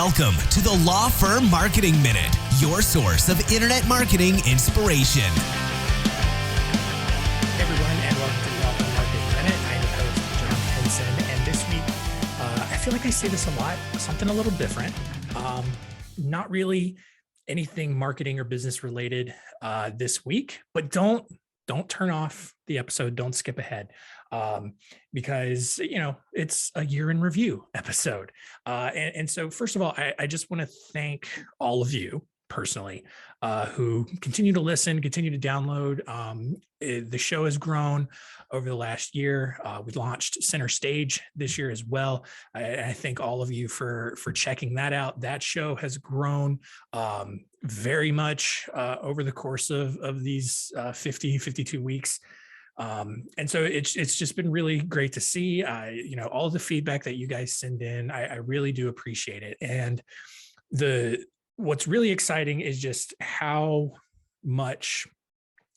Welcome to the Law Firm Marketing Minute, your source of internet marketing inspiration. Hey everyone, and welcome to the Law Firm Marketing Minute. I'm your host, John Henson, and this week, I feel like I say this a lot, something a little different. Not really anything marketing or business related this week, but don't turn off the episode. Don't skip ahead because, it's a year in review episode. And so first of all, I just want to thank all of you personally who continue to listen, continue to download. The show has grown over the last year. We launched Center Stage this year as well. I thank all of you for checking that out. That show has grown very much over the course of these 52 weeks. And so it's just been really great to see, all the feedback that you guys send in. I really do appreciate it. And what's really exciting is just how much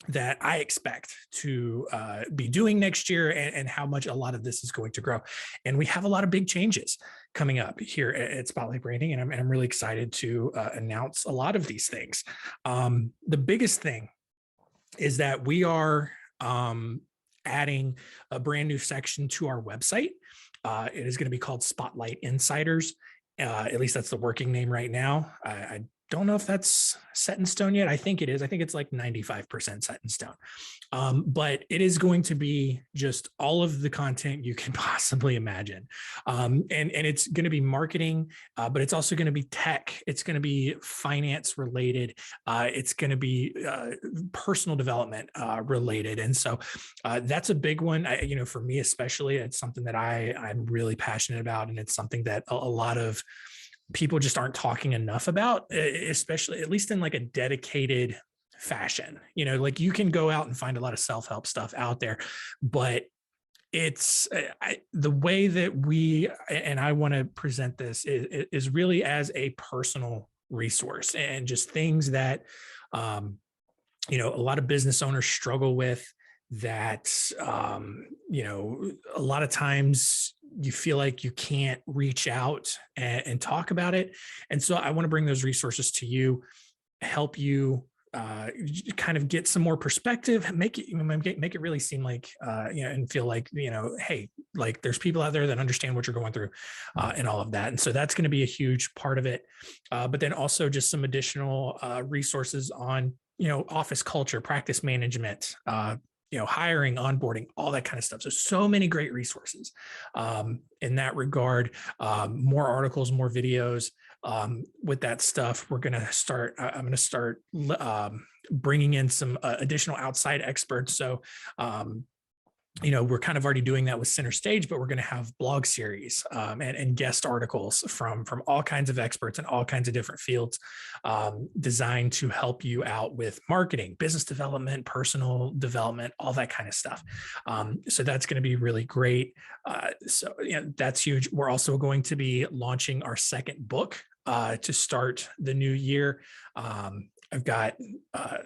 that I expect to be doing next year and how much a lot of this is going to grow. And we have a lot of big changes coming up here at Spotlight Branding, and I'm really excited to announce a lot of these things. The biggest thing is that we are adding a brand new section to our website. It is going to be called Spotlight Insiders. At least that's the working name right now. I don't know if that's set in stone yet. I think it is. I think it's like 95% set in stone. But it is going to be just all of the content you can possibly imagine. And it's going to be marketing, but it's also going to be tech. It's going to be finance related. It's going to be personal development related. And so that's a big one. For me, especially, it's something that I'm really passionate about. And it's something that a lot of people just aren't talking enough about, especially at least in like a dedicated fashion. Like you can go out and find a lot of self-help stuff out there, but it's the way that I want to present this is really as a personal resource and just things that, a lot of business owners struggle with that, a lot of times you feel like you can't reach out and talk about it. And so I want to bring those resources to you, help you kind of get some more perspective, make it really seem like, and feel like, hey, like there's people out there that understand what you're going through and all of that. And so that's going to be a huge part of it. But then also just some additional resources on, office culture, practice management, hiring, onboarding, all that kind of stuff. So many great resources in that regard, more articles, more videos with that stuff. I'm going to start bringing in some additional outside experts. So, we're kind of already doing that with Center Stage, but we're going to have blog series and guest articles from all kinds of experts in all kinds of different fields designed to help you out with marketing, business development, personal development, all that kind of stuff. So that's going to be really great. That's huge. We're also going to be launching our second book to start the new year. I've got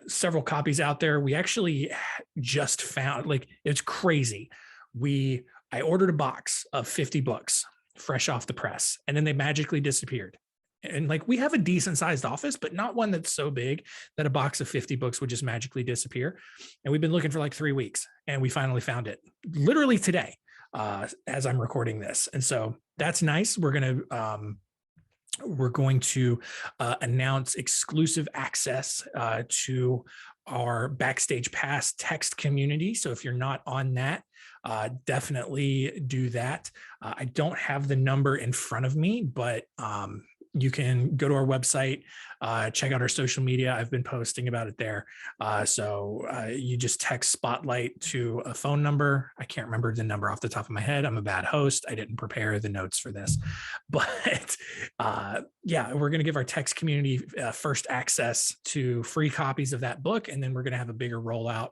several copies out there. We actually just found, it's crazy. I ordered a box of 50 books fresh off the press, and then they magically disappeared. And we have a decent sized office, but not one that's so big that a box of 50 books would just magically disappear. And we've been looking for 3 weeks, and we finally found it literally today as I'm recording this. And so that's nice. We're going to announce exclusive access to our Backstage Pass text community. So if you're not on that, definitely do that. I don't have the number in front of me, but you can go to our website, check out our social media. I've been posting about it there. So you just text Spotlight to a phone number. I can't remember the number off the top of my head. I'm a bad host. I didn't prepare the notes for this, but we're going to give our text community first access to free copies of that book. And then we're going to have a bigger rollout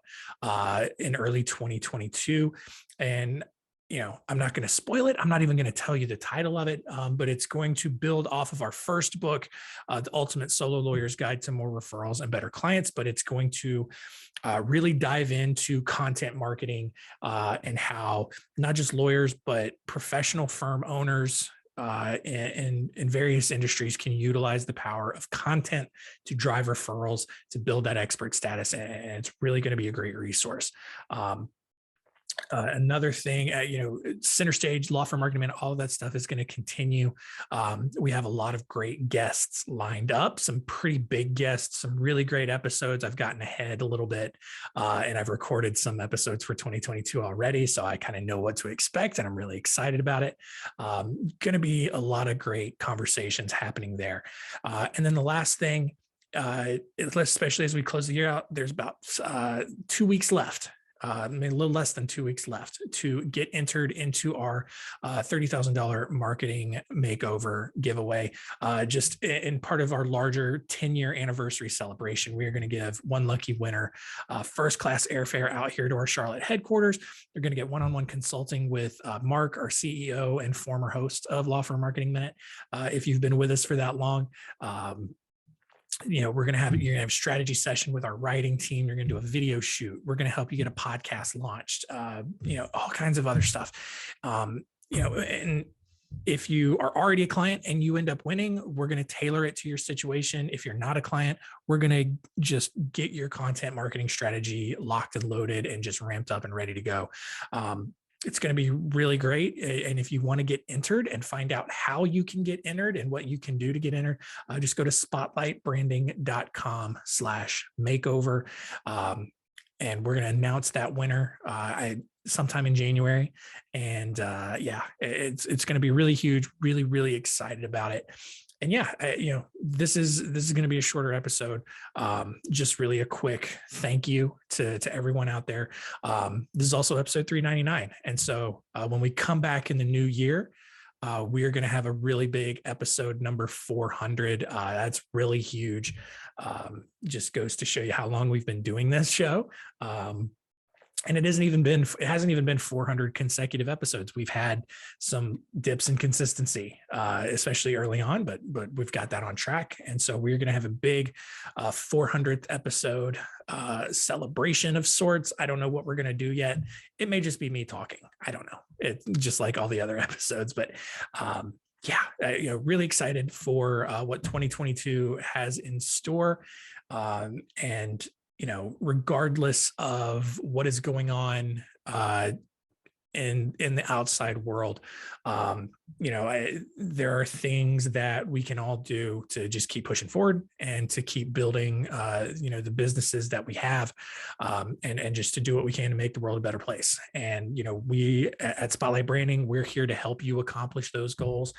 in early 2022. And I'm not going to spoil it. I'm not even going to tell you the title of it, but it's going to build off of our first book, The Ultimate Solo Lawyer's Guide to More Referrals and Better Clients. But it's going to really dive into content marketing and how not just lawyers, but professional firm owners in various industries can utilize the power of content to drive referrals, to build that expert status. And it's really going to be a great resource. Another thing, center stage, law firm marketing, all of that stuff is going to continue. We have a lot of great guests lined up, some pretty big guests, some really great episodes. I've gotten ahead a little bit, and I've recorded some episodes for 2022 already, so I kind of know what to expect, and I'm really excited about it. Going to be a lot of great conversations happening there. And then the last thing, especially as we close the year out, there's about 2 weeks left. A little less than 2 weeks left to get entered into our $30,000 marketing makeover giveaway. Just in part of our larger 10-year anniversary celebration, we are going to give one lucky winner first-class airfare out here to our Charlotte headquarters. They're going to get one-on-one consulting with Mark, our CEO and former host of Law Firm Marketing Minute. If you've been with us for that long, you're going to have strategy session with our writing team. You're going to do a video shoot. We're going to help you get a podcast launched, all kinds of other stuff. And if you are already a client and you end up winning, we're going to tailor it to your situation. If you're not a client, we're going to just get your content marketing strategy locked and loaded and just ramped up and ready to go. It's going to be really great. And if you want to get entered and find out how you can get entered and what you can do to get entered, just go to spotlightbranding.com/makeover. And we're going to announce that winner sometime in January. And it's going to be really huge, really, really excited about it. And this is going to be a shorter episode. Just really a quick thank you to everyone out there. This is also episode 399. And so when we come back in the new year, we are going to have a really big episode number 400. That's really huge. Just goes to show you how long we've been doing this show. And it hasn't even been 400 consecutive episodes. We've had some dips in consistency, especially early on, but we've got that on track. And so we're going to have a big 400th episode celebration of sorts. I don't know what we're going to do yet. It may just be me talking. I don't know. It's just like all the other episodes, but really excited for what 2022 has in store. And regardless of what is going on in the outside world, there are things that we can all do to just keep pushing forward and to keep building, the businesses that we have, and just to do what we can to make the world a better place. And, we at Spotlight Branding, we're here to help you accomplish those goals.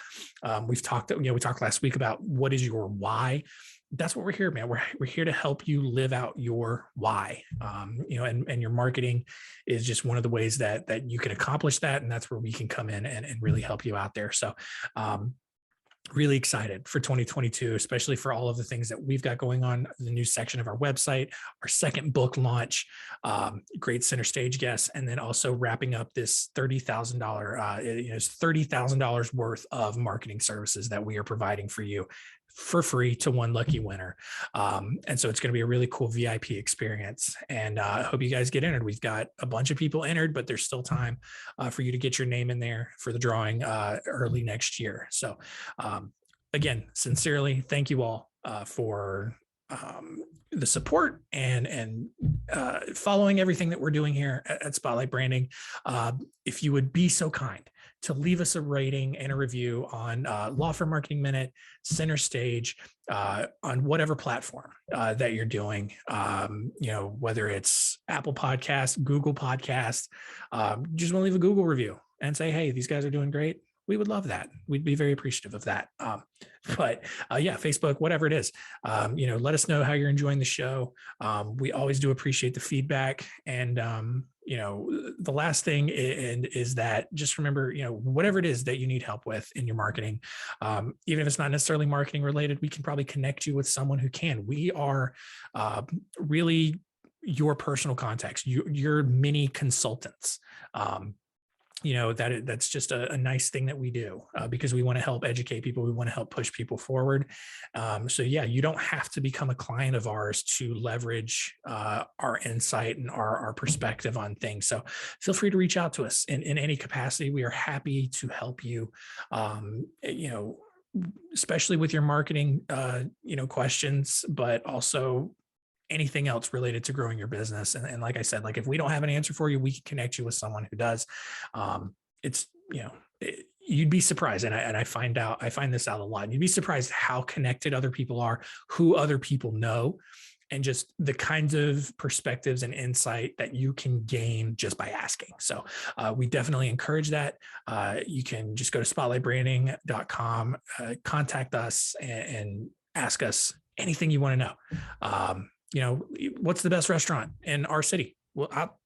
We talked last week about what is your why. That's what we're here, man. We're here to help you live out your why. And your marketing is just one of the ways that you can accomplish that. And that's where we can come in and really help you out there. So, really excited for 2022, especially for all of the things that we've got going on, the new section of our website, our second book launch, great center stage guests, and then also wrapping up this $30,000, it's $30,000 worth of marketing services that we are providing for you for free to one lucky winner. And so it's going to be a really cool VIP experience. And I hope you guys get entered. We've got a bunch of people entered, but there's still time for you to get your name in there for the drawing early next year. So again, sincerely, thank you all for the support and following everything that we're doing here at Spotlight Branding. If you would be so kind to leave us a rating and a review on Law Firm Marketing Minute, Center Stage, on whatever platform that you're doing, whether it's Apple Podcasts, Google Podcasts, just want to leave a Google review and say, hey, these guys are doing great. We would love that. We'd be very appreciative of that. Facebook, whatever it is, let us know how you're enjoying the show. We always do appreciate the feedback. And, the last thing is that just remember, whatever it is that you need help with in your marketing, even if it's not necessarily marketing related, we can probably connect you with someone who can. We are really your personal contacts, your mini consultants. that's just a nice thing that we do because we want to help educate people. We want to help push people forward. So yeah, you don't have to become a client of ours to leverage our insight and our perspective on things. So feel free to reach out to us in any capacity. We are happy to help you, especially with your marketing, questions, but also anything else related to growing your business. And like I said, like if we don't have an answer for you, we can connect you with someone who does. You'd be surprised. And I find this out a lot. You'd be surprised how connected other people are, who other people know, and just the kinds of perspectives and insight that you can gain just by asking. So we definitely encourage that. You can just go to spotlightbranding.com, contact us and ask us anything you want to know. What's the best restaurant in our city? Well, I'll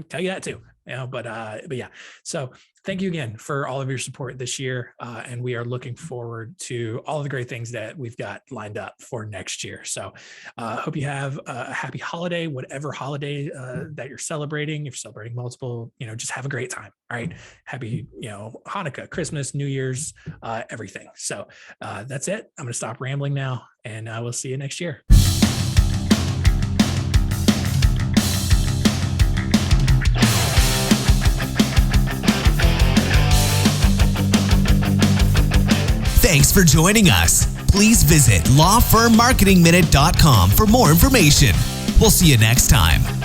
tell you that too. But yeah. So thank you again for all of your support this year. And we are looking forward to all the great things that we've got lined up for next year. So hope you have a happy holiday, whatever holiday that you're celebrating. If you're celebrating multiple, just have a great time. All right. Happy, Hanukkah, Christmas, New Year's, everything. So that's it. I'm going to stop rambling now, and we'll see you next year. Thanks for joining us. Please visit lawfirmmarketingminute.com for more information. We'll see you next time.